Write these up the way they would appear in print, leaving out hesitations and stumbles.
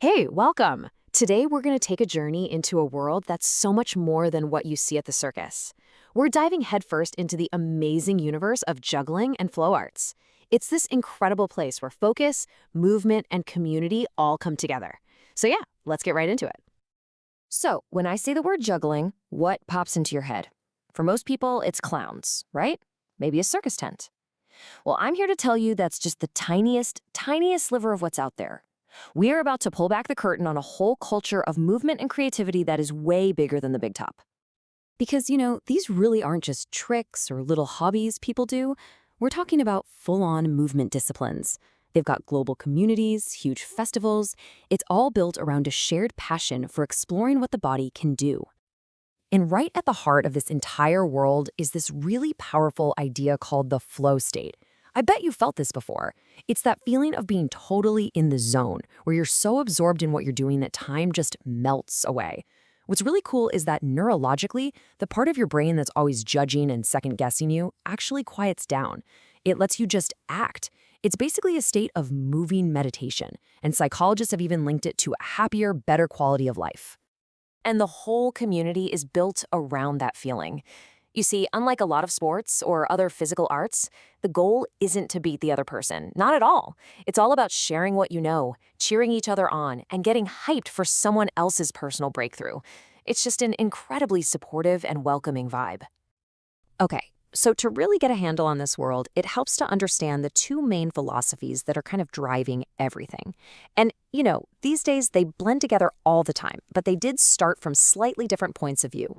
Hey, welcome! Today we're going to take a journey into a world that's so much more than what you see at the circus. We're diving headfirst into the amazing universe of juggling and flow arts. It's this incredible place where focus, movement, and community all come together. So yeah, let's get right into it. So, when I say the word juggling, what pops into your head? For most people, it's clowns, right? Maybe a circus tent. Well, I'm here to tell you that's just the tiniest sliver of what's out there. We are about to pull back the curtain on a whole culture of movement and creativity that is way bigger than the big top. Because, these really aren't just tricks or little hobbies people do. We're talking about full-on movement disciplines. They've got global communities, huge festivals. It's all built around a shared passion for exploring what the body can do. And right at the heart of this entire world is this really powerful idea called the flow state. I bet you felt this before. It's that feeling of being totally in the zone, where you're so absorbed in what you're doing that time just melts away. What's really cool is that neurologically, the part of your brain that's always judging and second-guessing you actually quiets down. It lets you just act. It's basically a state of moving meditation, and psychologists have even linked it to a happier, better quality of life. And the whole community is built around that feeling. You see, unlike a lot of sports or other physical arts, the goal isn't to beat the other person. Not at all. It's all about sharing what you know, cheering each other on, and getting hyped for someone else's personal breakthrough. It's just an incredibly supportive and welcoming vibe. Okay, so to really get a handle on this world, it helps to understand the two main philosophies that are kind of driving everything. And, these days they blend together all the time, but they did start from slightly different points of view.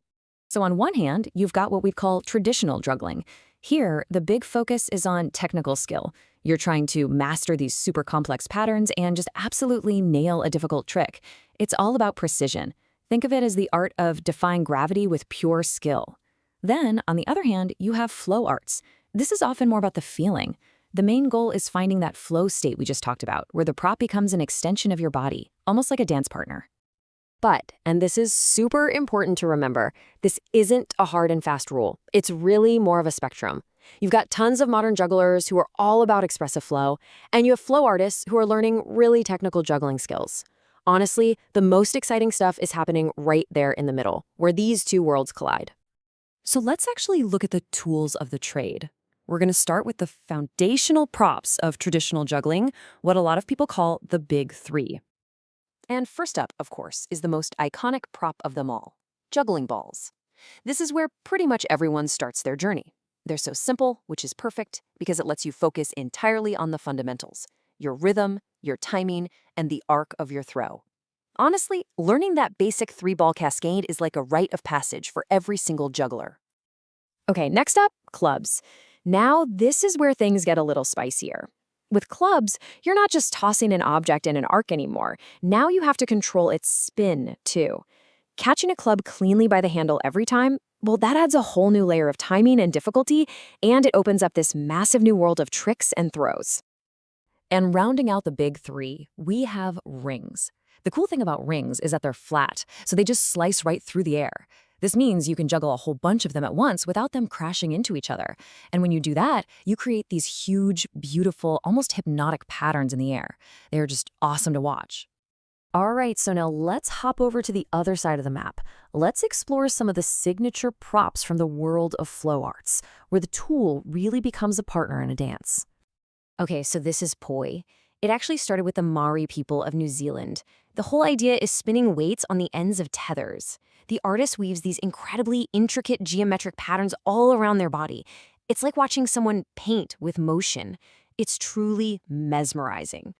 So on one hand, you've got what we'd call traditional juggling. Here, the big focus is on technical skill. You're trying to master these super complex patterns and just absolutely nail a difficult trick. It's all about precision. Think of it as the art of defying gravity with pure skill. Then, on the other hand, you have flow arts. This is often more about the feeling. The main goal is finding that flow state we just talked about, where the prop becomes an extension of your body, almost like a dance partner. But, and this is super important to remember, this isn't a hard and fast rule. It's really more of a spectrum. You've got tons of modern jugglers who are all about expressive flow, and you have flow artists who are learning really technical juggling skills. Honestly, the most exciting stuff is happening right there in the middle, where these two worlds collide. So let's actually look at the tools of the trade. We're going to start with the foundational props of traditional juggling, what a lot of people call the big three. And first up, of course, is the most iconic prop of them all, juggling balls. This is where pretty much everyone starts their journey. They're so simple, which is perfect, because it lets you focus entirely on the fundamentals, your rhythm, your timing, and the arc of your throw. Honestly, learning that basic three-ball cascade is like a rite of passage for every single juggler. Okay, next up, clubs. Now, this is where things get a little spicier. With clubs, you're not just tossing an object in an arc anymore. Now you have to control its spin, too. Catching a club cleanly by the handle every time, well, that adds a whole new layer of timing and difficulty, and it opens up this massive new world of tricks and throws. And rounding out the big three, we have rings. The cool thing about rings is that they're flat, so they just slice right through the air. This means you can juggle a whole bunch of them at once without them crashing into each other. And when you do that, you create these huge, beautiful, almost hypnotic patterns in the air. They're just awesome to watch. All right, so now let's hop over to the other side of the map. Let's explore some of the signature props from the world of flow arts, where the tool really becomes a partner in a dance. Okay, so this is poi. It actually started with the Maori people of New Zealand. The whole idea is spinning weights on the ends of tethers. The artist weaves these incredibly intricate geometric patterns all around their body. It's like watching someone paint with motion. It's truly mesmerizing.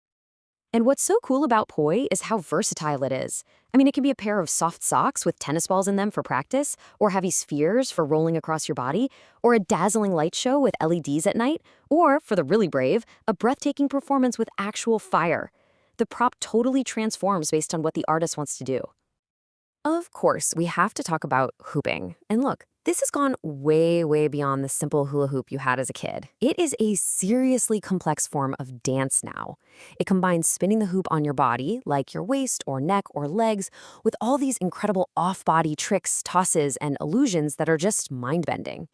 And what's so cool about poi is how versatile it is. I mean, it can be a pair of soft socks with tennis balls in them for practice, or heavy spheres for rolling across your body, or a dazzling light show with LEDs at night, or, for the really brave, a breathtaking performance with actual fire. The prop totally transforms based on what the artist wants to do. Of course, we have to talk about hooping. And look, this has gone way, way beyond the simple hula hoop you had as a kid. It is a seriously complex form of dance now. It combines spinning the hoop on your body, like your waist or neck or legs, with all these incredible off-body tricks, tosses, and illusions that are just mind-bending.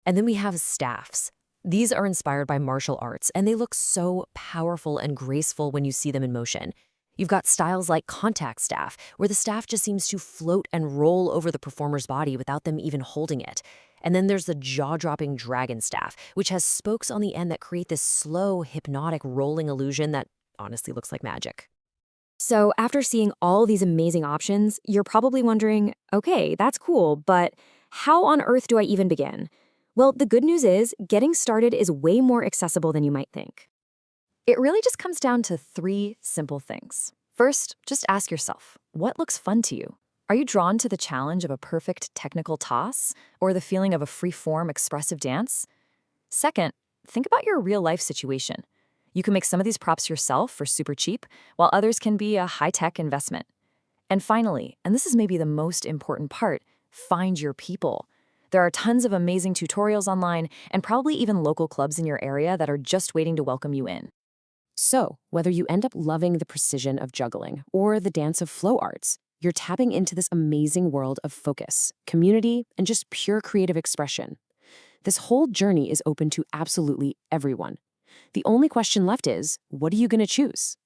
And then we have staffs. These are inspired by martial arts, and they look so powerful and graceful when you see them in motion. You've got styles like contact staff, where the staff just seems to float and roll over the performer's body without them even holding it. And then there's the jaw-dropping dragon staff, which has spokes on the end that create this slow, hypnotic rolling illusion that honestly looks like magic. So, after seeing all these amazing options, you're probably wondering, okay, that's cool, but how on earth do I even begin? Well, the good news is, getting started is way more accessible than you might think. It really just comes down to 3 simple things. First, just ask yourself, what looks fun to you? Are you drawn to the challenge of a perfect technical toss or the feeling of a free-form expressive dance? Second, think about your real-life situation. You can make some of these props yourself for super cheap, while others can be a high-tech investment. And finally, and this is maybe the most important part, find your people. There are tons of amazing tutorials online and probably even local clubs in your area that are just waiting to welcome you in. So, whether you end up loving the precision of juggling or the dance of flow arts, you're tapping into this amazing world of focus, community, and just pure creative expression. This whole journey is open to absolutely everyone. The only question left is, what are you going to choose?